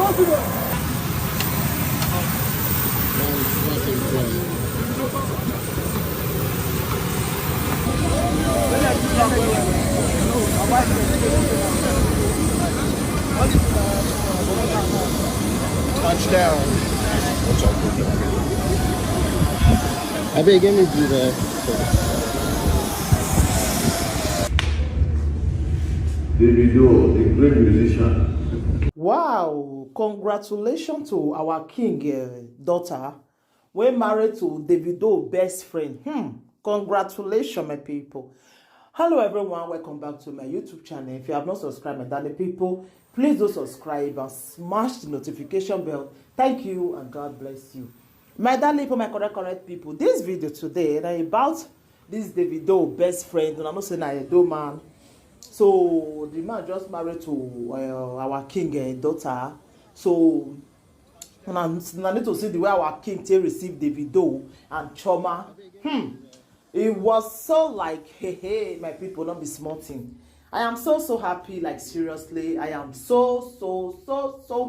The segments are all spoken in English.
Touchdown. What's up with that? I beg him to do that. Davido, the great musician. Wow, congratulations to our king daughter. We married to Davido best friend. Congratulations, my people. Hello everyone, welcome back to my YouTube channel. If you have not subscribed, my darling people, please do subscribe and smash the notification bell. Thank you and God bless you. My darling people, my correct people, this video today is about this Davido best friend. And I'm not saying I do man. So the man just married to our king daughter. So I need to see the way our king received Davido and Choma. It was so like, hey, my people, don't be smarting. I am so happy, like seriously. I am so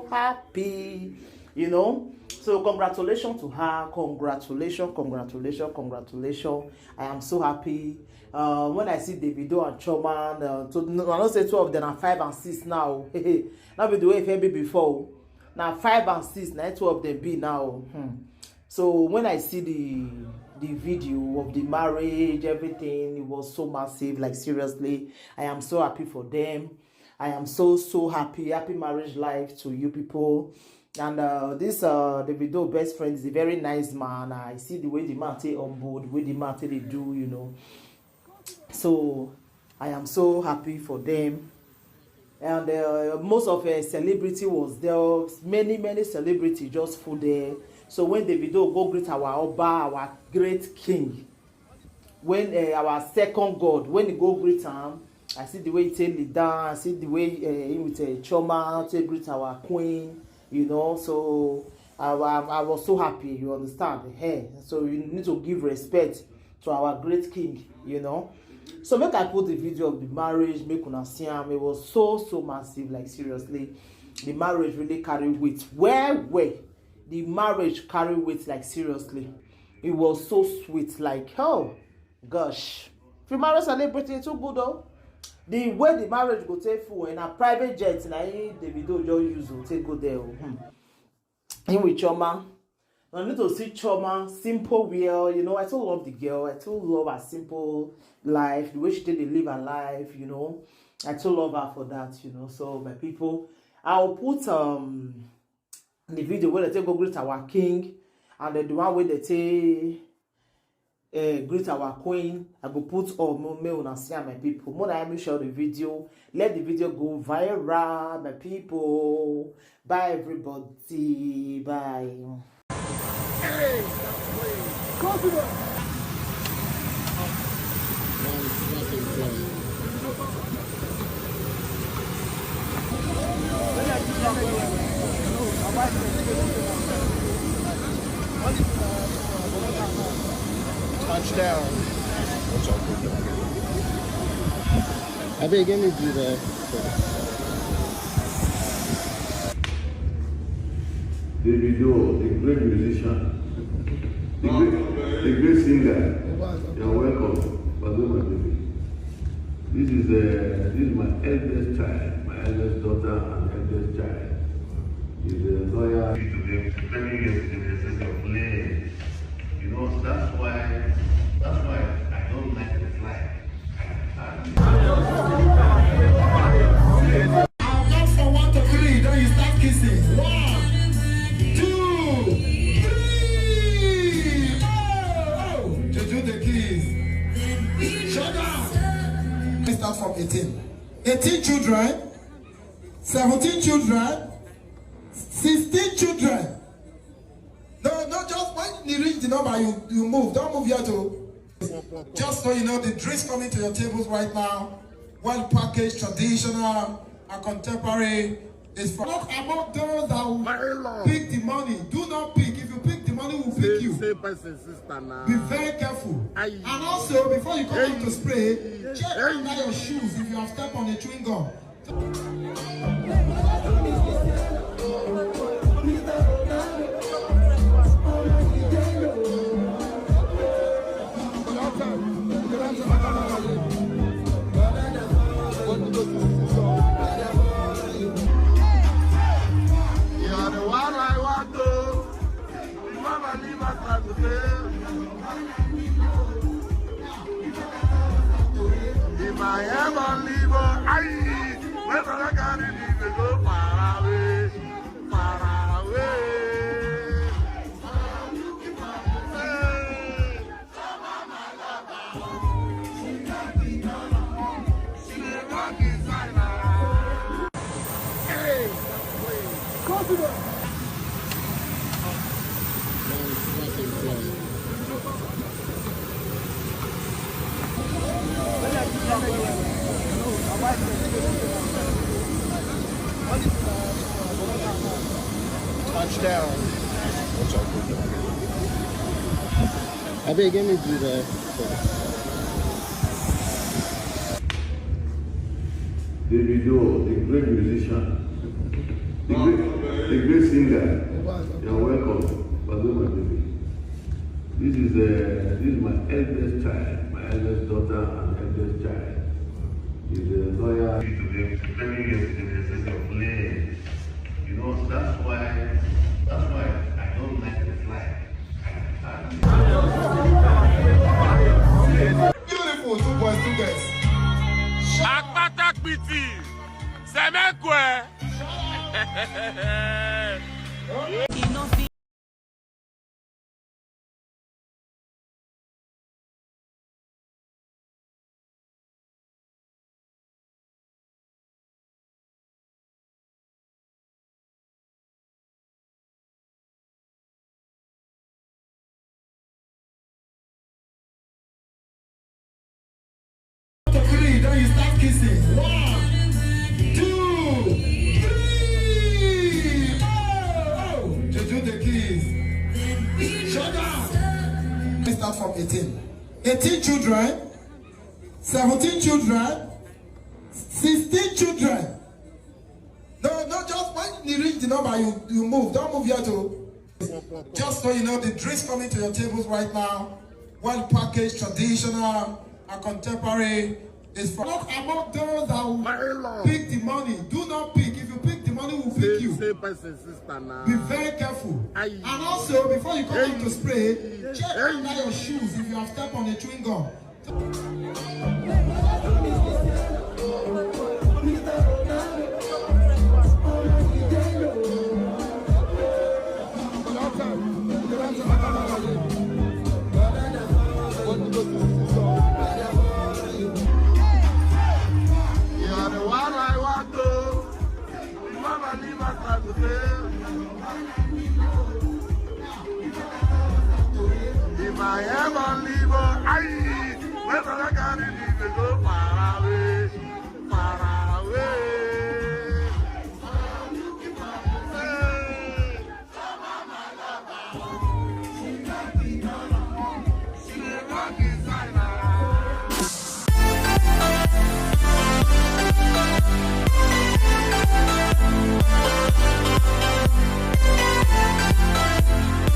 happy, you know. So congratulations to her. Congratulations. I am so happy. When I see Davido and Choma, I don't say two of them are 5 and 6 now. Not be the way it be before. Now 5 and 6, now 2 of them be now. So when I see the video of the marriage, everything, it was so massive, like seriously. I am so happy for them. I am so happy marriage life to you people. And this Davido best friend is a very nice man. I see the way the man take on board, the way the man take they do, you know. So I am so happy for them. And most of a celebrity was there. Many celebrities just full there. So when Davido go greet our Oba, our great king, when our second God, when he go greet him, I see the way he take it down. I see the way he with Choma take greet our queen, you know. So I was so happy, you understand? Hey, so you need to give respect to our great king, you know. So make I put the video of the marriage, make una see him. It was so massive, like seriously. The marriage really carried weight. Where? The marriage carried weight, like seriously. It was so sweet, like, oh gosh. If you marry celebrity, it's too good though. The way the marriage go take full in a private jet, na Davido just use to take go there. In with Choma. I need to see Choma, simple wear, you know. I still love the girl. I still love her simple life, the way she did live her life, you know. I still love her for that, you know. So my people, I'll put the video where they take go greet our king, and the one where they take greet our queen. I go put all me on see my people. More than I share the video. Let the video go viral, my people. Bye everybody. Bye. Hey, confident. Touchdown. What's up with that? I beg him to do that. Davido, the great musician, the great singer. You're welcome. This is my eldest child, my eldest daughter and eldest child. He's a lawyer. To them, very yesterday, of lane. You know, that's why I don't like the fly. I'll count from 1 to 3, then you start kissing. 1, 2, 3. Oh, to do the kiss. Shut down. We start from 18. 18 children, 17 children, 16 children. No, just when you reach the number, you move. Don't move here too. Just so you know, the drinks coming to your tables right now, well packaged, traditional and contemporary. Is for not about those that will pick the money. Do not pick. If you pick the money, we'll pick you. Be very careful. And also, before you come out to spray, check under your shoes if you have stepped on a chewing gum. Touchdown. What's up with that? I beg me do that. Davido, the great musician, the great singer. You're welcome. This is my eldest child, my eldest daughter and eldest child. He's a lawyer. Today, 10 years in the city of Lane. You know, that's why I don't like to fly. Beautiful, 2 boys, 2 girls. Akpatak piti, semekwe. Then you start kissing. 1, 2, 3. Oh, Juju the keys. Shut down. We start from 18. 18 children, 17 children, 16 children. No, just when you reach the number, you move. Don't move here too. Just so you know, the drinks coming to your tables right now, well packaged, traditional and contemporary. Is for not among those that will pick the money. Do not pick. If you pick the money, we'll pick you. Be very careful. And also, before you come out to spray, check under your shoes if you have stepped on a chewing gum.